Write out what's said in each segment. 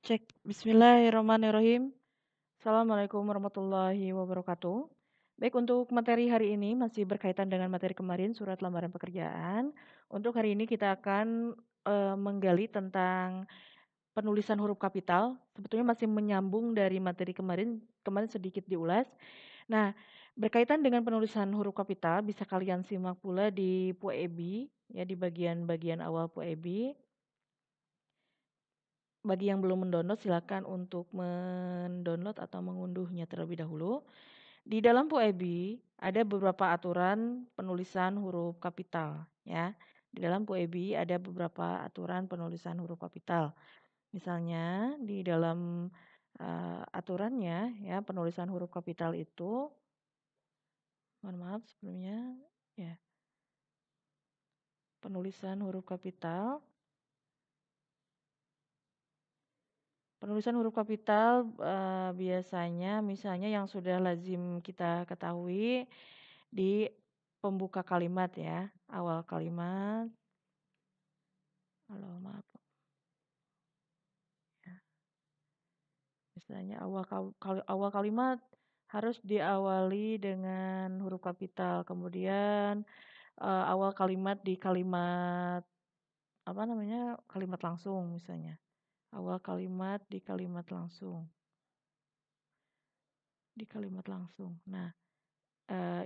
Cek. Bismillahirrahmanirrahim. Assalamualaikum warahmatullahi wabarakatuh. Baik, untuk materi hari ini masih berkaitan dengan materi kemarin, surat lamaran pekerjaan. Untuk hari ini kita akan menggali tentang penulisan huruf kapital. Sebetulnya masih menyambung dari materi kemarin, kemarin sedikit diulas. Nah, berkaitan dengan penulisan huruf kapital, bisa kalian simak pula di Puebi, ya di bagian-bagian awal Puebi. Bagi yang belum mendownload, silakan untuk mendownload atau mengunduhnya terlebih dahulu. Di dalam Puebi ada beberapa aturan penulisan huruf kapital, ya. Di dalam Puebi ada beberapa aturan penulisan huruf kapital. Misalnya di dalam aturannya, ya, penulisan huruf kapital itu, mohon maaf sebelumnya, ya, penulisan huruf kapital. Penulisan huruf kapital biasanya misalnya yang sudah lazim kita ketahui di pembuka kalimat, ya, awal kalimat. Halo, maaf. Ya. Misalnya awal kalimat harus diawali dengan huruf kapital. Kemudian awal kalimat di kalimat apa namanya? Kalimat langsung misalnya. Awal kalimat di kalimat langsung. Di kalimat langsung. Nah,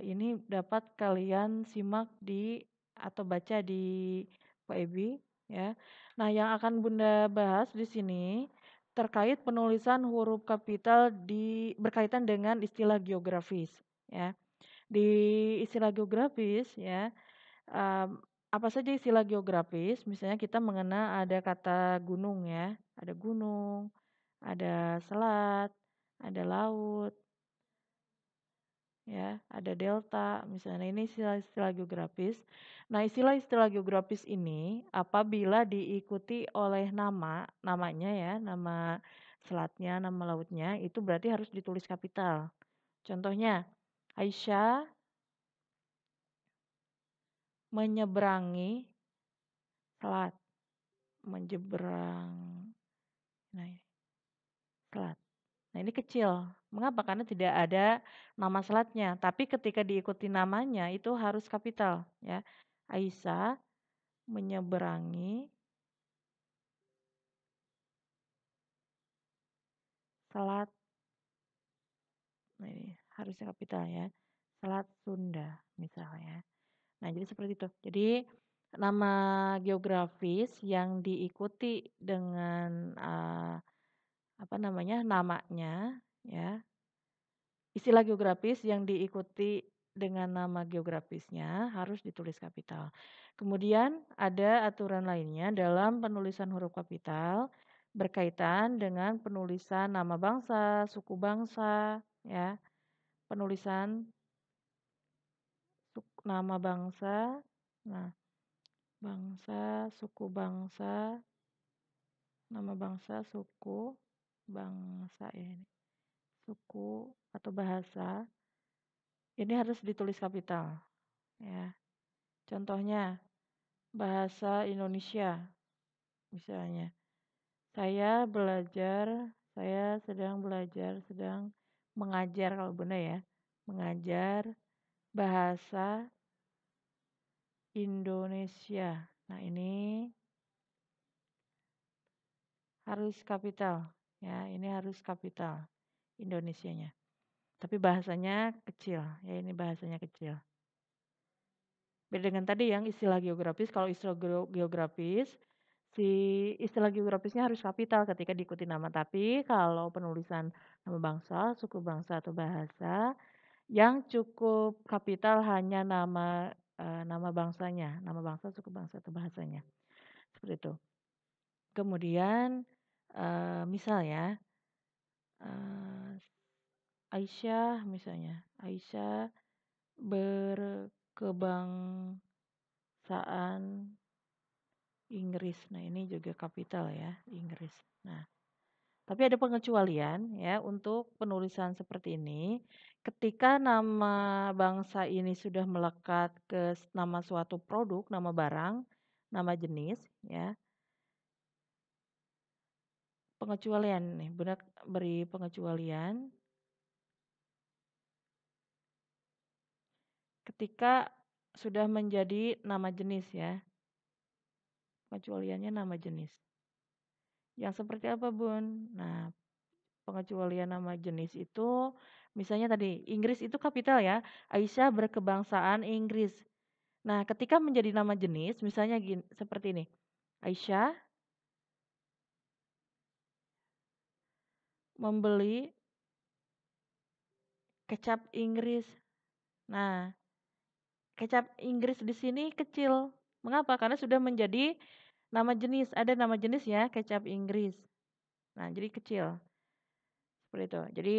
ini dapat kalian simak di atau baca di PIB, ya. Nah, yang akan Bunda bahas di sini terkait penulisan huruf kapital berkaitan dengan istilah geografis, ya. Di istilah geografis, ya, apa saja istilah geografis? Misalnya kita mengenal ada kata gunung, ya, ada gunung, ada selat, ada laut, ya, ada delta, misalnya ini istilah-istilah geografis. Nah, istilah-istilah geografis ini apabila diikuti oleh namanya, ya, nama selatnya, nama lautnya, itu berarti harus ditulis kapital. Contohnya, Aisyah menyeberangi selat, menyeberang, nah ini, selat. Nah, ini kecil. Mengapa? Karena tidak ada nama selatnya. Tapi ketika diikuti namanya itu harus kapital, ya. Aisyah menyeberangi selat. Nah, ini harusnya kapital, ya. Selat Sunda misalnya. Nah, jadi seperti itu. Jadi nama geografis yang diikuti dengan apa namanya? Namanya, ya. Istilah geografis yang diikuti dengan nama geografisnya harus ditulis kapital. Kemudian ada aturan lainnya dalam penulisan huruf kapital berkaitan dengan penulisan nama bangsa, suku bangsa, ya. Penulisan nama bangsa, nah, bangsa, suku bangsa, nama bangsa, suku bangsa, ya, ini. Suku atau bahasa ini harus ditulis kapital, ya. Contohnya bahasa Indonesia misalnya. Saya sedang belajar, sedang mengajar kalau benar, ya. Mengajar bahasa Indonesia. Nah, ini harus kapital, ya. Ini harus kapital Indonesianya. Tapi bahasanya kecil, ya, ini bahasanya kecil. Beda dengan tadi yang istilah geografis, kalau istilah geografis, si istilah geografisnya harus kapital ketika diikuti nama. Tapi kalau penulisan nama bangsa, suku bangsa atau bahasa, yang cukup kapital hanya nama bangsanya, nama bangsa, suku bangsa atau bahasanya. Seperti itu. Kemudian misal, ya, Aisyah misalnya, Aisyah berkebangsaan Inggris. Nah, ini juga kapital, ya, Inggris. Nah, tapi ada pengecualian, ya, untuk penulisan seperti ini. Ketika nama bangsa ini sudah melekat ke nama suatu produk, nama barang, nama jenis, ya. pengecualian nih, Bunda beri pengecualian ketika sudah menjadi nama jenis ya. Pengecualiannya nama jenis. Yang seperti apa, Bun? Nah, pengecualian nama jenis itu misalnya tadi Inggris itu kapital ya. Aisyah berkebangsaan Inggris. Nah, ketika menjadi nama jenis misalnya gini, seperti ini. Aisyah membeli kecap Inggris. Nah, kecap Inggris di sini kecil. Mengapa? Karena sudah menjadi nama jenis. Ada nama jenis ya, kecap Inggris. Nah, jadi kecil. Seperti itu. Jadi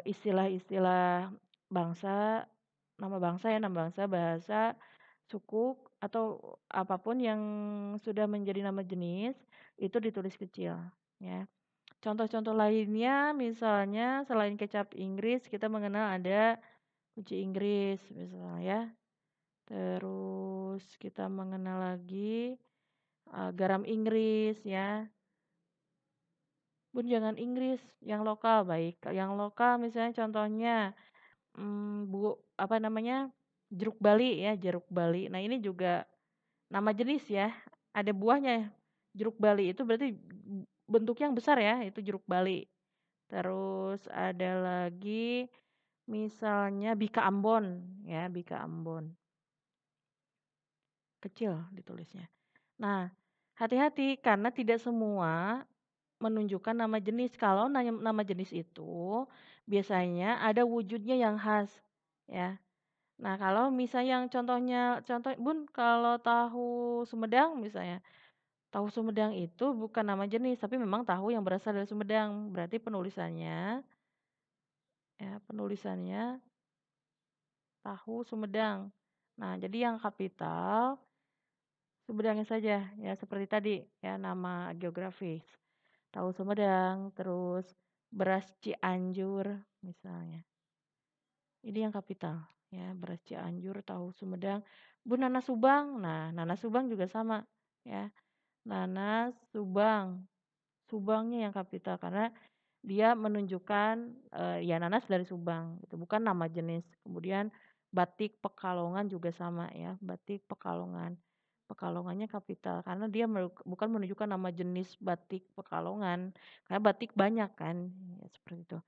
istilah-istilah bangsa, nama bangsa ya, nama bangsa, bahasa, suku atau apapun yang sudah menjadi nama jenis itu ditulis kecil ya. Contoh-contoh lainnya misalnya selain kecap Inggris kita mengenal ada kunci Inggris misalnya ya. Terus kita mengenal lagi garam Inggris ya. Bun jangan Inggris, yang lokal baik. Yang lokal misalnya contohnya bu apa namanya? Jeruk Bali ya, jeruk Bali. Nah, ini juga nama jenis ya. Ada buahnya. Jeruk Bali itu berarti bentuk yang besar ya, itu jeruk Bali. Terus ada lagi misalnya Bika Ambon ya, Bika Ambon. Kecil ditulisnya. Nah, hati-hati karena tidak semua menunjukkan nama jenis. Kalau nama jenis itu biasanya ada wujudnya yang khas ya. Nah, kalau misalnya yang contoh Bun kalau tahu Sumedang misalnya. Tahu Sumedang itu bukan nama jenis tapi memang tahu yang berasal dari Sumedang. Berarti penulisannya tahu Sumedang. Nah, jadi yang kapital Sumedangnya saja ya seperti tadi ya nama geografis. Tahu Sumedang, terus beras Cianjur misalnya. Ini yang kapital ya, beras Cianjur, tahu Sumedang. Bu nanas Subang. Nah, nanas Subang juga sama ya. Nanas Subang. Subangnya yang kapital karena dia menunjukkan ya nanas dari Subang itu bukan nama jenis. Kemudian batik Pekalongan juga sama ya, batik Pekalongan. Pekalongannya kapital karena dia bukan menunjukkan nama jenis batik Pekalongan. Karena batik banyak kan, ya, seperti itu.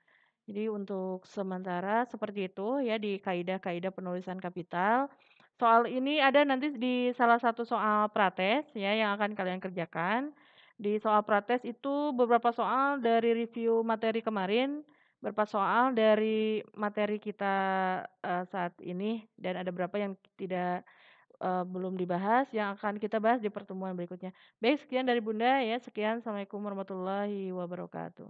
Jadi untuk sementara seperti itu ya di kaidah-kaidah penulisan kapital. Soal ini ada nanti di salah satu soal prates ya yang akan kalian kerjakan. Di soal prates itu beberapa soal dari review materi kemarin, beberapa soal dari materi kita saat ini dan ada beberapa yang tidak belum dibahas yang akan kita bahas di pertemuan berikutnya. Baik, sekian dari Bunda ya. Sekian. Assalamualaikum warahmatullahi wabarakatuh.